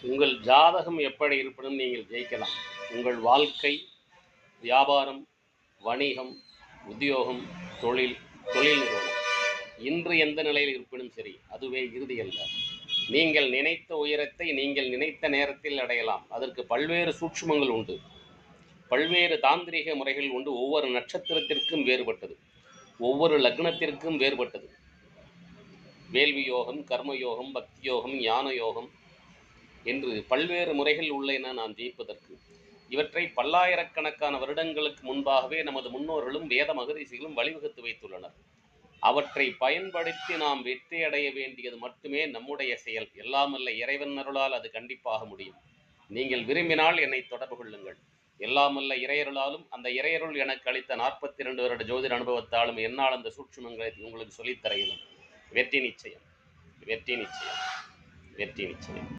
உங்கள் ஜாதகம் எப்படி இருப்பினும் நீங்கள் ஜெயிக்கலாம். உங்கள் வாழ்க்கை, வியாபாரம், வணிகம், உத்தியோகம், தொழில் நிறுவனம் இன்று எந்த நிலையில் இருப்பினும் சரி, அதுவே இறுதி அல்ல. நீங்கள் நினைத்த உயரத்தை நீங்கள் நினைத்த நேரத்தில் அடையலாம். அதற்கு பல்வேறு சூட்சுமங்கள் உண்டு, பல்வேறு தாந்திரிக முறைகள் உண்டு. ஒவ்வொரு நட்சத்திரத்திற்கும் வேறுபட்டது, ஒவ்வொரு லக்னத்திற்கும் வேறுபட்டது. வேள்வி யோகம், கர்ம யோகம், பக்தி யோகம், ஞான யோகம் என்று பல்வேறு முறைகள் உள்ளன நாம் ஜெயிப்பதற்கு. இவற்றை பல்லாயிரக்கணக்கான வருடங்களுக்கு முன்பாகவே நமது முன்னோர்களும் வேத மகரிஷிகளும் வழிவகுத்து வைத்துள்ளனர். அவற்றை பயன்படுத்தி நாம் வெற்றி அடைய வேண்டியது மட்டுமே நம்முடைய செயல். எல்லாமல்ல இறைவன் அருளால் அது கண்டிப்பாக முடியும். நீங்கள் விரும்பினால் என்னை தொடர்பு கொள்ளுங்கள். எல்லாமல்ல இறையருளாலும் அந்த இறையருள் எனக்கு அளித்த 42 வருட ஜோதிட அனுபவத்தாலும் என்னால் அந்த சூட்சுமங்களை உங்களுக்கு சொல்லித்தர இயலும். வெற்றி நிச்சயம், வெற்றி நிச்சயம், வெற்றி நிச்சயம்.